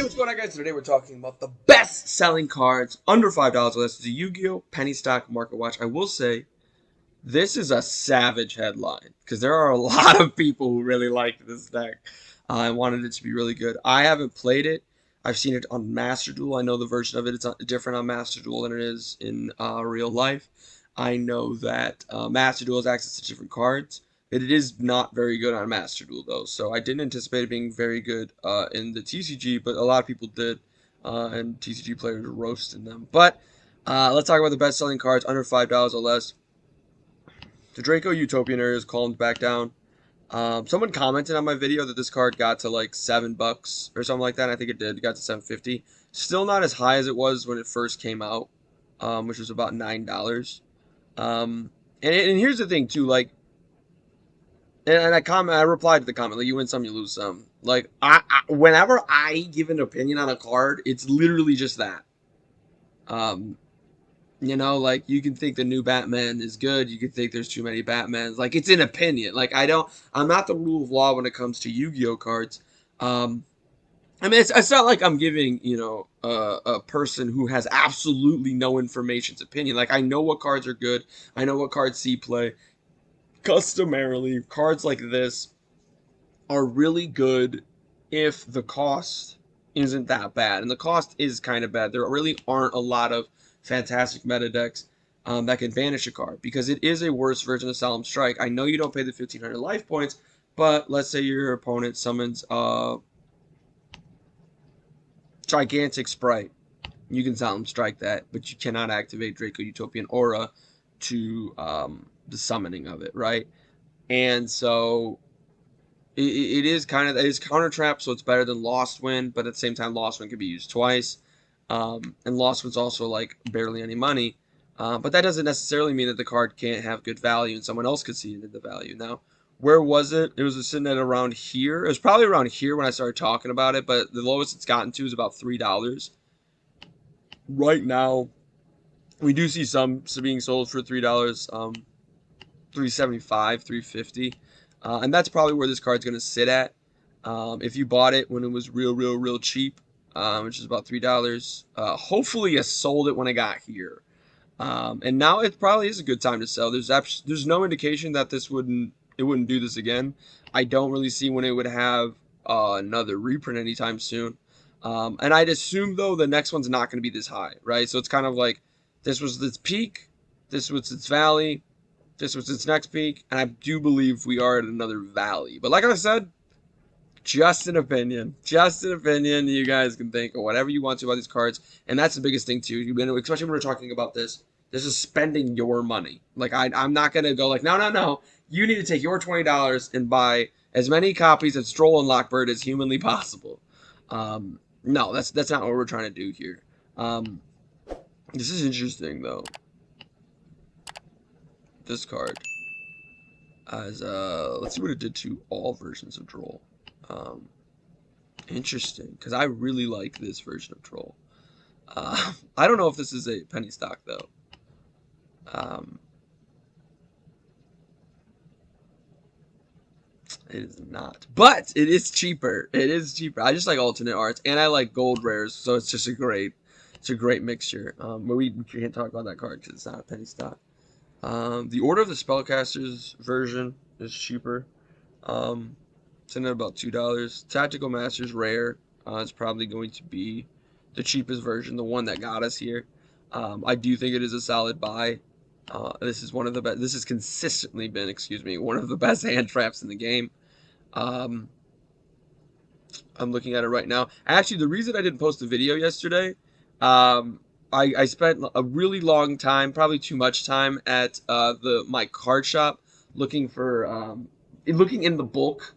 what's going on, guys? Today we're talking about the best selling cards under $5 or less. It's a Yu-Gi-Oh! Penny Stock Market Watch. I will say this is a savage headline because there are a lot of people who really like this deck and wanted it to be really good. I haven't played it. I've seen it on Master Duel. I know the version of it is different on Master Duel than it is in real life. I know that Master Duel has access to different cards. It is not very good on Master Duel, though, so I didn't anticipate it being very good in the TCG, but a lot of people did, and TCG players are roasting them. But let's talk about the best-selling cards under $5 or less. The Draco Utopian area is calmed back down. Someone commented on my video that this card got to like $7 or something like that. I think it did. It got to 750. Still not as high as it was when it first came out, which was about $9. And here's the thing too, like, and I replied to the comment like, you win some, you lose some. Like, whenever I give an opinion on a card, it's literally just that. You know, like, you can think the new Batman is good. You can think there's too many Batmans. Like, it's an opinion. Like, I'm not the rule of law when it comes to Yu-Gi-Oh cards. I mean, it's not like I'm giving, you know, a person who has absolutely no information's opinion. Like, I know what cards are good. I know what cards see play. Customarily, cards like this are really good if the cost isn't that bad. And the cost is kind of bad. There really aren't a lot of fantastic meta decks that can banish a card because it is a worse version of Solemn Strike. I know you don't pay the 1,500 life points, but let's say your opponent summons Gigantic Sprite. You can Solemn Strike that, but you cannot activate Draco Utopian Aura to the summoning of it, right? And so it is kind of, it's counter trap, so it's better than Lost Wind, but at the same time, Lost Wind can be used twice. And Lost Wind's also like barely any money. But that doesn't necessarily mean that the card can't have good value and someone else could see it in the value. Now, where was it? It was sitting at around here. It was probably around here when I started talking about it, but the lowest it's gotten to is about $3. Right now, we do see some being sold for $3, $3.75, $3.50. And that's probably where this card's going to sit at. If you bought it when it was real cheap, which is about $3, hopefully you sold it when it got here. And now it probably is a good time to sell. There's no indication that it wouldn't do this again. I don't really see when it would have another reprint anytime soon. And I'd assume though the next one's not going to be this high, right? So it's kind of like this was its peak, this was its valley, this was its next peak, and I do believe we are at another valley. But like I said, just an opinion. Just an opinion. You guys can think of whatever you want to about these cards. And that's the biggest thing, too. Especially when we're talking about this. This is spending your money. Like, I'm not going to go like, no. You need to take your $20 and buy as many copies of Stroll and Lockbird as humanly possible. No, that's not what we're trying to do here. This is interesting, though. This card. Let's see what it did to all versions of Droll. Interesting, because I really like this version of Troll. I don't know if this is a penny stock though. It is not, but it is cheaper. It is cheaper. I just like alternate arts, and I like gold rares, so it's just a great mixture. But we can't talk about that card because it's not a penny stock. The Order of the Spellcasters version is cheaper. It's in at about $2. Tactical Masters rare is probably going to be the cheapest version, the one that got us here. I do think it is a solid buy. This is one of the best. This has consistently been, one of the best hand traps in the game. I'm looking at it right now. Actually, the reason I didn't post a video yesterday, I spent a really long time, probably too much time, at my card shop looking for looking in the bulk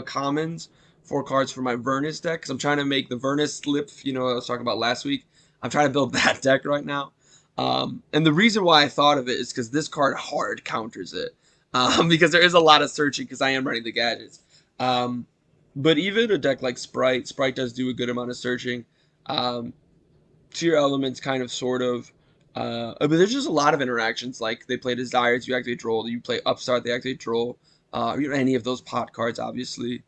commons for cards for my Vernus deck, because I'm trying to make the Vernus slip, you know, I was talking about last week. I'm trying to build that deck right now. And the reason why I thought of it is because this card hard counters it. Because there is a lot of searching because I am running the gadgets. But even a deck like Sprite does do a good amount of searching. Tier elements kind of sort of. But there's just a lot of interactions, like they play Desires, you activate Droll, you play Upstart, they activate Droll. Any of those pot cards, obviously.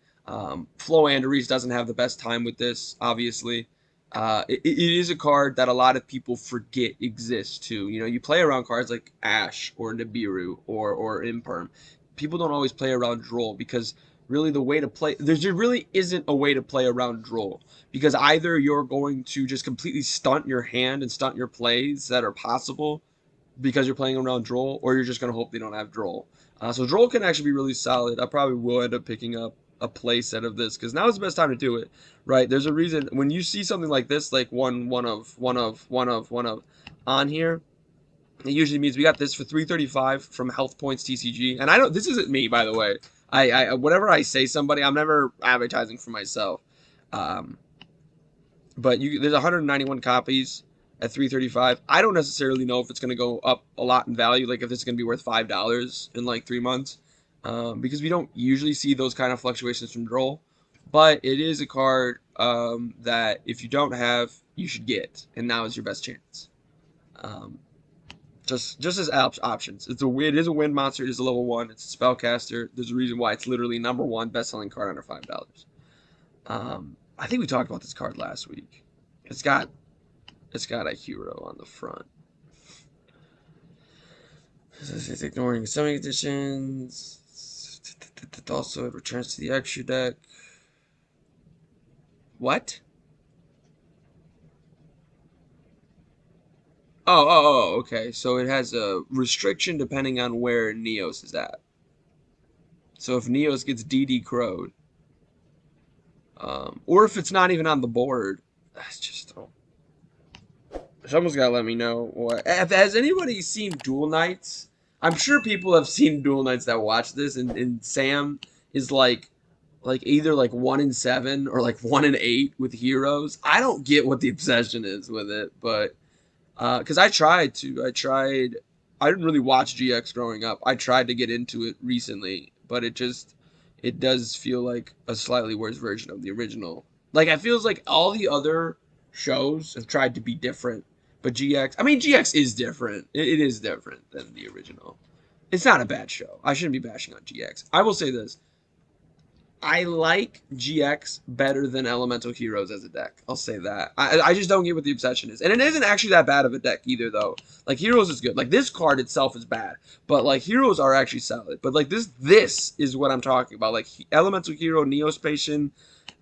Flo Andrews doesn't have the best time with this, obviously. It is a card that a lot of people forget exists too. You know, you play around cards like Ash or Nibiru or Imperm. People don't always play around Droll because really the way to play there really isn't a way to play around Droll because either you're going to just completely stunt your hand and stunt your plays that are possible because you're playing around Droll, or you're just gonna hope they don't have Droll. So Droll can actually be really solid. I probably will end up picking up a play set of this because now is the best time to do it, right? There's a reason when you see something like this, like one of on here. It usually means we got this for 335 from Health Points TCG, and I don't. This isn't me, by the way. I whenever I say somebody, I'm never advertising for myself. Um, but there's 191 copies at 335. I don't necessarily know if it's going to go up a lot in value, like if it's going to be worth $5 in like 3 months, because we don't usually see those kind of fluctuations from Droll. But it is a card that if you don't have, you should get, and now is your best chance. Um, just as options. It is a wind monster. It is a level 1. It's a spellcaster. There's a reason why it's literally number 1 best-selling card under $5. I think we talked about this card last week. It's got it's got a hero on the front. It's ignoring summoning editions. Also, it returns to the extra deck. What? Okay. So it has a restriction depending on where Neos is at. So if Neos gets DD crowed, or if it's not even on the board, that's just someone's gotta let me know what. Has anybody seen Duel Knights? I'm sure people have seen Duel Knights that watch this, and Sam is like either like 1 in 7 or like 1 in 8 with heroes. I don't get what the obsession is with it, but because I didn't really watch GX growing up. I tried to get into it recently, but it does feel like a slightly worse version of the original. Like it feels like all the other shows have tried to be different, but I mean GX is different. It is different than the original. It's not a bad show. I shouldn't be bashing on GX. I will say this: I like GX better than Elemental Heroes as a deck. I'll say that. I just don't get what the obsession is. And it isn't actually that bad of a deck either, though. Like, Heroes is good. Like, this card itself is bad. But, like, Heroes are actually solid. But, like, this is what I'm talking about. Like, Elemental Hero, Neospatian.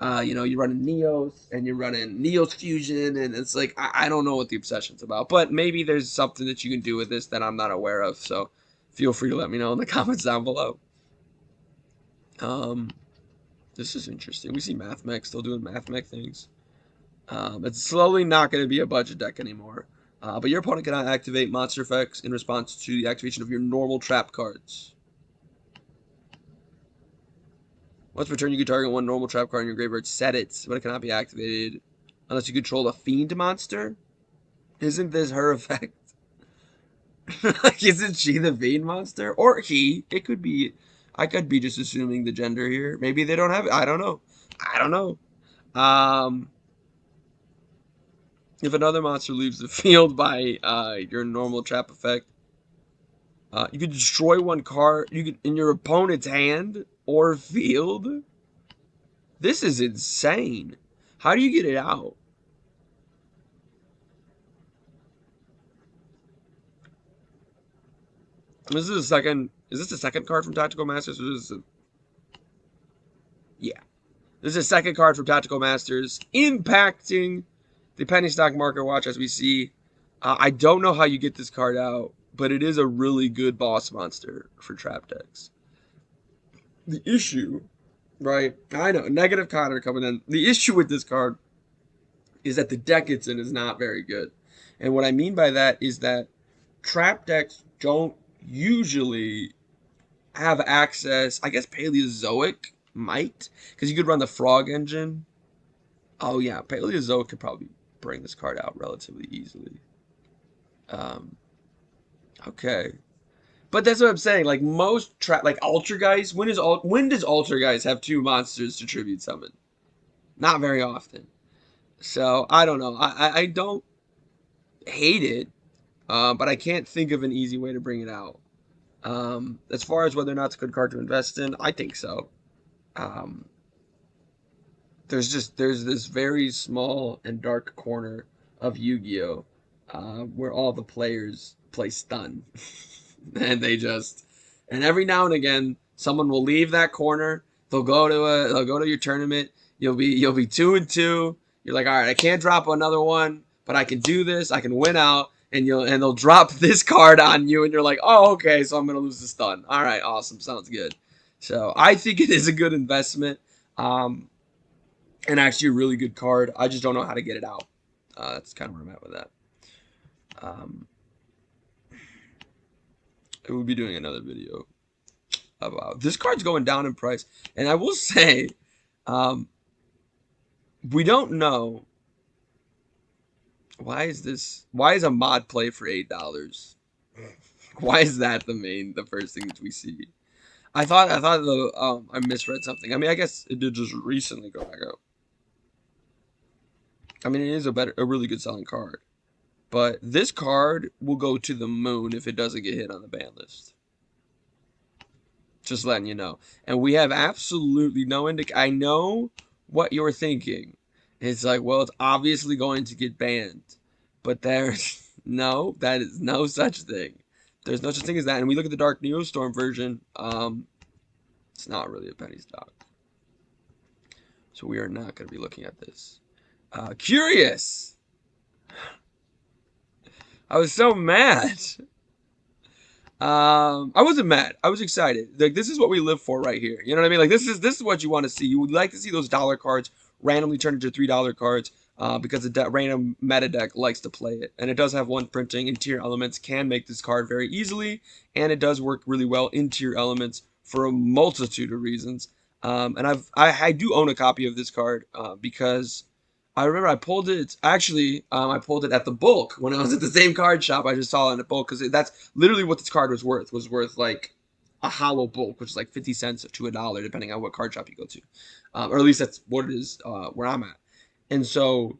You're running Neos, and you're running Neos Fusion. And it's like, I don't know what the obsession's about. But maybe there's something that you can do with this that I'm not aware of. So, feel free to let me know in the comments down below. Um... This is interesting. We see MathMech still doing MathMech things. It's slowly not going to be a budget deck anymore. But your opponent cannot activate monster effects in response to the activation of your normal trap cards. Once per turn, you can target one normal trap card in your graveyard. Set it, but it cannot be activated unless you control a fiend monster. Isn't this her effect? Like, isn't she the fiend monster? Or he? It could be. I could be just assuming the gender here. Maybe they don't have it. I don't know. I don't know. If another monster leaves the field by your normal trap effect, you can destroy one card in your opponent's hand or field. This is insane. How do you get it out? This is the second. Is this the second card from Tactical Masters? Or is this yeah. This is the second card from Tactical Masters, impacting the penny stock market watch as we see. I don't know how you get this card out, but it is a really good boss monster for trap decks. The issue, right? I know, negative Connor coming in. The issue with this card is that the deck it's in is not very good. And what I mean by that is that trap decks don't usually have access. I guess Paleozoic might, because you could run the Frog engine. Oh yeah, Paleozoic could probably bring this card out relatively easily. Um, okay, but that's what I'm saying. Like most like Ultra Guys, when does Ultra Guys have 2 monsters to tribute summon? Not very often. So I don't know. I don't hate it, but I can't think of an easy way to bring it out. As far as whether or not it's a good card to invest in, I think so. Um, there's this very small and dark corner of Yu-Gi-Oh, where all the players play stun, and and every now and again someone will leave that corner. They'll go to your tournament. You'll be 2-2. You're like, all right, I can't drop another one, but I can do this. I can win out, and they'll drop this card on you, and you're like, oh, okay, so I'm gonna lose the stun. All right, awesome, sounds good. So I think it is a good investment. And actually a really good card. I just don't know how to get it out. That's kind of where I'm at with that. Um, we'll be doing another video about this card's going down in price, and I will say, um, we don't know why is a mod play for $8. Why is that the first thing that we see? I misread something. I mean, I guess it did just recently go back up. I mean, it is a really good selling card. But this card will go to the moon if it doesn't get hit on the ban list. Just letting you know. And we have absolutely no I know what you're thinking. It's like, well, it's obviously going to get banned. But that is no such thing. There's no such thing as that. And we look at the Dark Neostorm version, it's not really a penny stock. So we are not going to be looking at this. Curious! I was so mad. I wasn't mad. I was excited. Like, this is what we live for right here. You know what I mean? Like, this is what you want to see. You would like to see those dollar cards randomly turn into $3 cards, because the random meta deck likes to play it. And it does have one printing. Interior Elements can make this card very easily, and it does work really well. Interior Elements for a multitude of reasons. And I do own a copy of this card, because I remember I pulled it. Actually, I pulled it at the bulk when I was at the same card shop. I just saw it in the bulk because that's literally what this card was worth. Was worth like a hollow bulk, which is like 50 cents to $1, depending on what card shop you go to, or at least that's what it is where I'm at. And so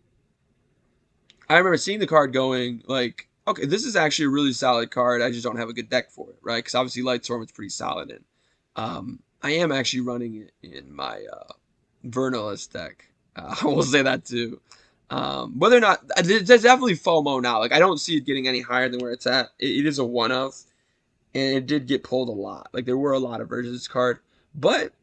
I remember seeing the card going like, okay, this is actually a really solid card. I just don't have a good deck for it, right? Because obviously Lightstorm is pretty solid, and I am actually running it in my Vernalist deck. I will say that too. Whether or not there's definitely FOMO now. Like, I don't see it getting any higher than where it's at. It is a one of, and it did get pulled a lot. Like, there were a lot of versions of this card, but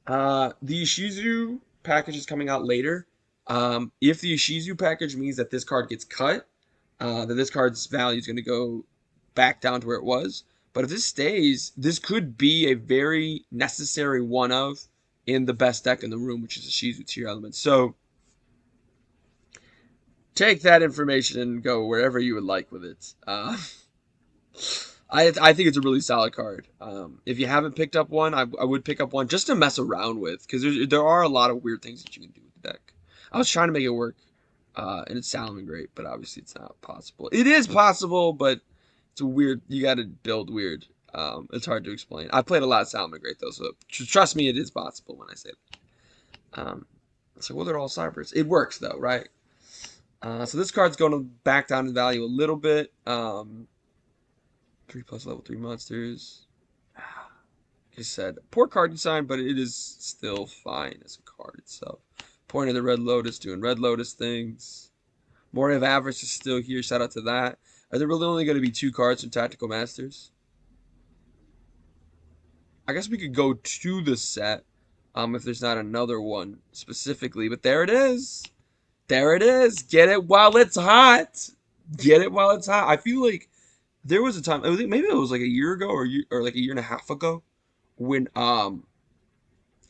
the Ishizu package is coming out later. If the Ishizu package means that this card gets cut, then this card's value is going to go back down to where it was. But if this stays, this could be a very necessary one of in the best deck in the room, which is Ishizu Tier Element. So take that information and go wherever you would like with it. I think it's a really solid card. If you haven't picked up one, I would pick up one just to mess around with, because there are a lot of weird things that you can do with the deck. I was trying to make it work, and it's sounding great, but obviously it's not possible. It is possible, but it's a weird. You got to build weird. It's hard to explain. I played a lot of Salmon Great though, so trust me, it is possible when I say that. So well, they're all cybers. It works though, right? So this card's going to back down in value a little bit. 3+ level 3 monsters. Like I said, poor card design, but it is still fine as a card itself. Point of the Red Lotus doing Red Lotus things. Moray of Avarice is still here. Shout out to that. Are there really only going to be 2 cards from Tactical Masters? I guess we could go to the set, if there's not another one specifically. But there it is. There it is. Get it while it's hot. Get it while it's hot. I feel like there was a time, I think maybe it was like a year ago or like a year and a half ago, when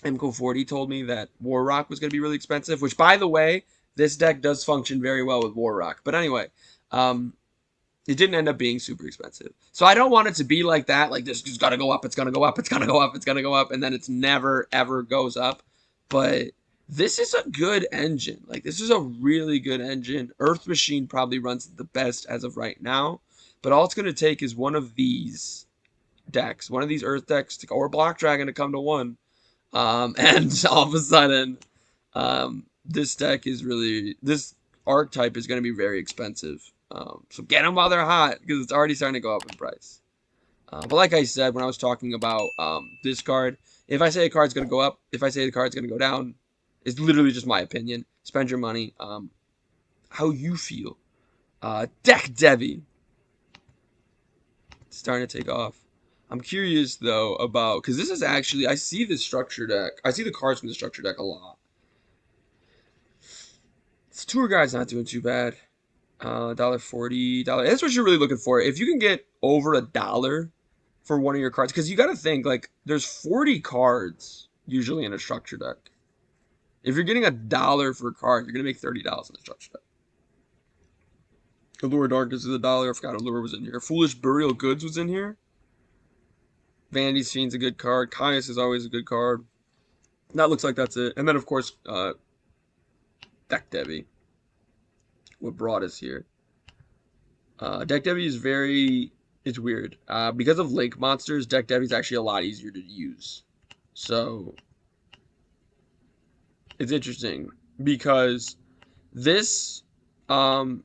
MCO40 told me that War Rock was going to be really expensive, which, by the way, this deck does function very well with War Rock. But anyway, it didn't end up being super expensive. So I don't want it to be like that, like this is going to go up, it's going to go up, it's going to go up, it's going to go up, and then it's never, ever goes up. But this is a good engine. Like, this is a really good engine. Earth Machine probably runs the best as of right now. But all it's going to take is one of these decks, one of these Earth decks, or Block Dragon to come to one. And all of a sudden, this deck is really, this archetype is going to be very expensive. So get them while they're hot, because it's already starting to go up in price. But like I said, when I was talking about this card, if I say a card's going to go up, if I say the card's going to go down, It's literally just my opinion. Spend your money. How you feel. Deck Devi. It's starting to take off. I'm curious though about, because this is actually, I see the structure deck. I see the cards from the structure deck a lot. This tour guide's not doing too bad. $1.40. That's what you're really looking for. If you can get over $1 for one of your cards, because you got to think like there's 40 cards usually in a structure deck. If you're getting $1 for a card, you're gonna make $30 in the structure deck. Allure Darkness is $1. I forgot Allure was in here. Foolish Burial Goods was in here. Vanity's Fiend's a good card. Caius is always a good card. That looks like that's it. And then of course, Deck Devi. What brought us here? Deck Devi is it's weird. Because of Link monsters, Deck Devi is actually a lot easier to use. So, it's interesting because this, what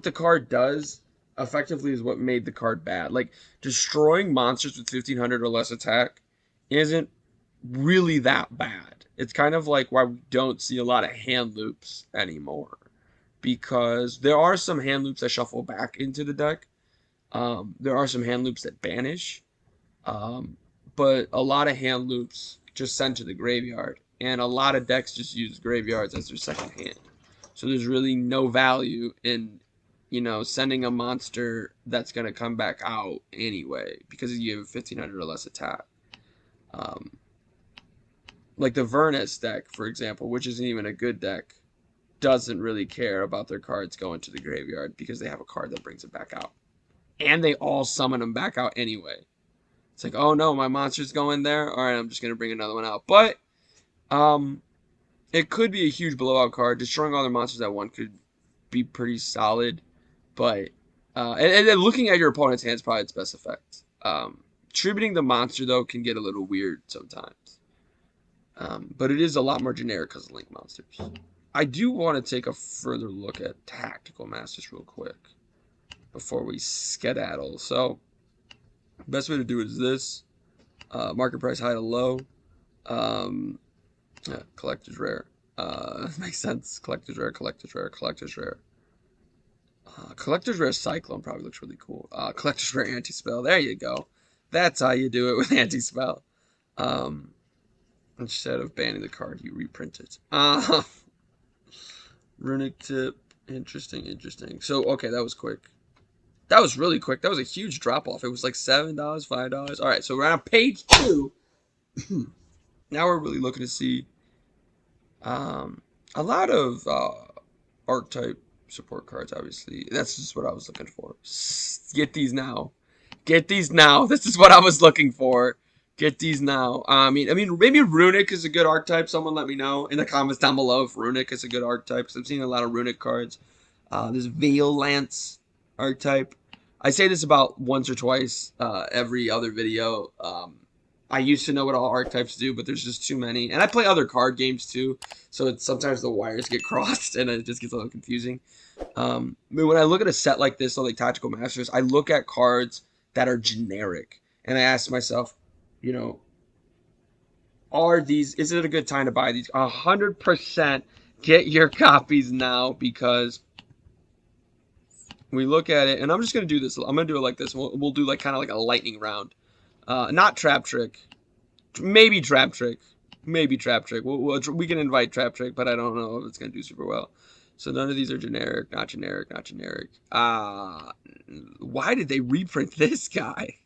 the card does effectively is what made the card bad. Like, destroying monsters with 1500 or less attack isn't really that bad. It's kind of like why we don't see a lot of hand loops anymore. Because there are some hand loops that shuffle back into the deck. There are some hand loops that banish. But a lot of hand loops just send to the graveyard. And a lot of decks just use graveyards as their second hand. So there's really no value in, sending a monster that's going to come back out anyway. Because you have 1500 or less attack. Like the Vernus deck, for example, which isn't even a good deck, doesn't really care about their cards going to the graveyard because they have a card that brings it back out. And they all summon them back out anyway. It's like, oh no, my monster's going there. All right, I'm just going to bring another one out. But it could be a huge blowout card. Destroying all their monsters at one could be pretty solid. But, and looking at your opponent's hand is probably its best effect. Tributing the monster, though, can get a little weird sometimes. But it is a lot more generic because of Link monsters. I do want to take a further look at Tactical Masters real quick before we skedaddle. So, best way to do it is this. Market price high to low. Yeah, collector's rare. Makes sense. Collector's rare, collector's rare, collector's rare. Collector's rare Cyclone probably looks really cool. Collector's rare anti-spell. There you go. That's how you do it with anti-spell. Instead of banning the card, you reprint it. Runic tip. Interesting, interesting. So, okay, that was quick. That was really quick. That was a huge drop-off. It was like $7, $5. All right, so we're on page 2. Now we're really looking to see a lot of archetype support cards, obviously. That's just what I was looking for. Get these now. Get these now. This is what I was looking for. Get these now. I mean, maybe Runic is a good archetype. Someone let me know in the comments down below if Runic is a good archetype. Because I'm seeing a lot of Runic cards. This Veil Lance archetype. I say this about once or twice every other video. I used to know what all archetypes do, but there's just too many. And I play other card games too, so sometimes the wires get crossed and it just gets a little confusing. When I look at a set like this, like Tactical Masters, I look at cards that are generic. And I ask myself, is it a good time to buy these? 100% get your copies now because we look at it, and I'm just going to do this. I'm going to do it like this. We'll do like kind of like a lightning round. Not Trap Trick. Maybe Trap Trick. Maybe Trap Trick. We can invite Trap Trick, but I don't know if it's going to do super well. So none of these are generic. Not generic. Not generic. Why did they reprint this guy?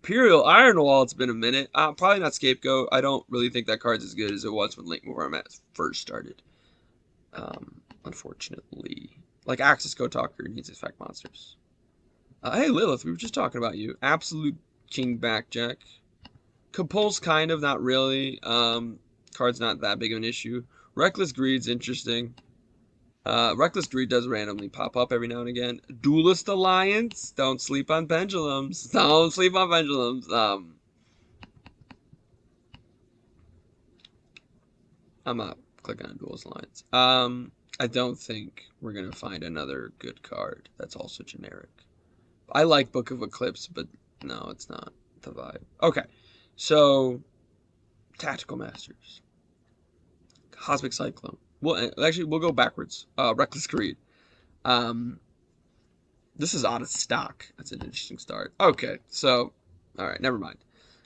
Imperial Ironwall, it's been a minute. Probably not Scapegoat. I don't really think that card's as good as it was when Link Moramat first started. Unfortunately. Like Axis Go Talker needs effect monsters. Hey Lilith, we were just talking about you. Absolute King Backjack. Compulse, kind of, not really. Card's not that big of an issue. Reckless Greed's interesting. Reckless Greed does randomly pop up every now and again. Duelist Alliance. Don't sleep on pendulums. Don't sleep on pendulums. I'm not clicking on Duelist Alliance. I don't think we're going to find another good card that's also generic. I like Book of Eclipse, but no, it's not the vibe. Okay, so Tactical Masters. Cosmic Cyclone. Well, actually, we'll go backwards. Reckless Greed. Um, this is out of stock. That's an interesting start. Okay, so, all right, never mind.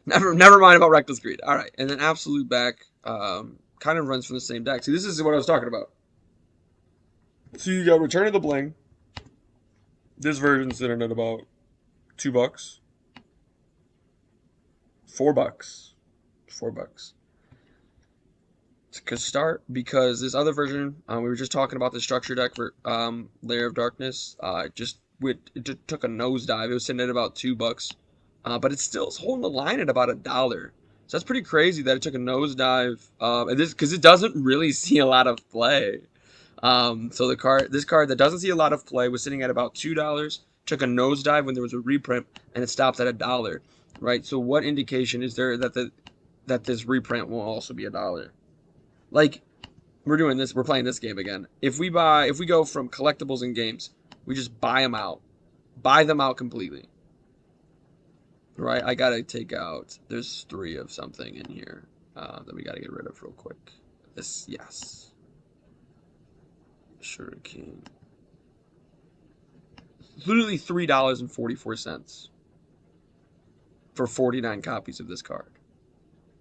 Never mind about Reckless Greed. All right, and then Absolute Back kind of runs from the same deck. See, this is what I was talking about. So you got Return of the Bling. This version's sitting at about $2, $4, $4. It's a good start because this other version, we were just talking about the structure deck for Layer of Darkness. It took a nosedive. It was sitting at about $2, but it's still holding the line at about $1. So that's pretty crazy that it took a nosedive. And this because it doesn't really see a lot of play. So this card that doesn't see a lot of play was sitting at about $2. Took a nosedive when there was a reprint, and it stopped at $1. Right. So what indication is there that this reprint will also be $1? Like, we're playing this game again. If we go from collectibles and games, we just buy them out completely. Right? I gotta take out, there's 3 of something in here that we gotta get rid of real quick. This, yes. Shuriken. Literally $3.44 for 49 copies of this card.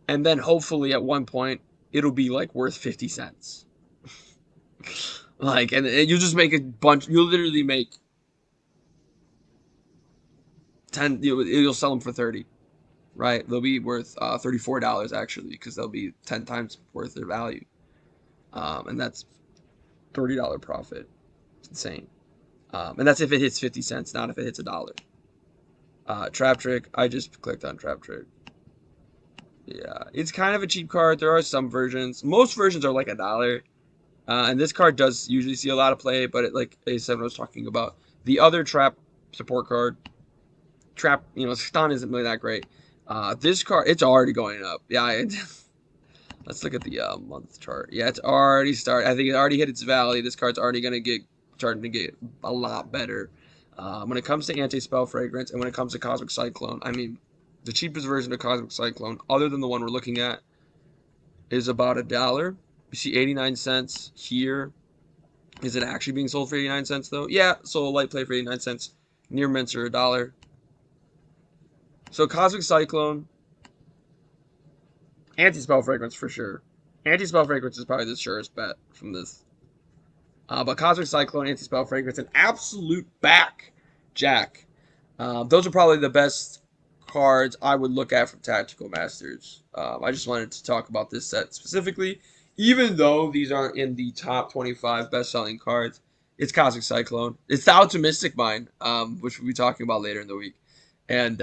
And then hopefully at one point, it'll be like worth 50 cents. Like, and you'll just make a bunch. You'll literally make 10. You'll sell them for 30, right? They'll be worth $34 actually, because they'll be 10 times worth their value, and that's $30 profit. It's insane, and that's if it hits 50 cents, not if it hits $1. Trap Trick. I just clicked on Trap Trick. Yeah, it's kind of a cheap card. There are some versions. Most versions are like $1. And this card does usually see a lot of play, but like A7 was talking about, the other Trap support card, Trap, stun isn't really that great. This card, it's already going up. Yeah, let's look at the month chart. Yeah, it's already started. I think it already hit its valley. This card's already starting to get a lot better. When it comes to Anti-Spell Fragrance and when it comes to Cosmic Cyclone, I mean, the cheapest version of Cosmic Cyclone, other than the one we're looking at, is about $1. You see 89 cents here. Is it actually being sold for 89 cents though? Yeah, so a light play for 89 cents. Near mints are $1. So Cosmic Cyclone, Anti-Spell Fragrance for sure. Anti-Spell Fragrance is probably the surest bet from this. But Cosmic Cyclone, Anti-Spell Fragrance, and Absolute Back Jack. Those are probably the best cards I would look at from Tactical Masters. I just wanted to talk about this set specifically. Even though these aren't in the top 25 best-selling cards, it's Cosmic Cyclone. It's the Optimistic Mind, which we'll be talking about later in the week. And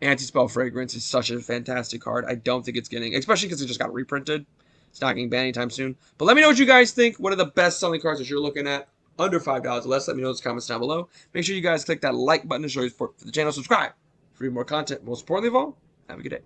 Anti-Spell Fragrance is such a fantastic card. I don't think it's getting, especially because it just got reprinted. It's not getting banned anytime soon. But let me know what you guys think. What are the best-selling cards that you're looking at? Under $5 or less. Let me know in the comments down below. Make sure you guys click that like button to show your support for the channel. Subscribe for more content. Most importantly of all, have a good day.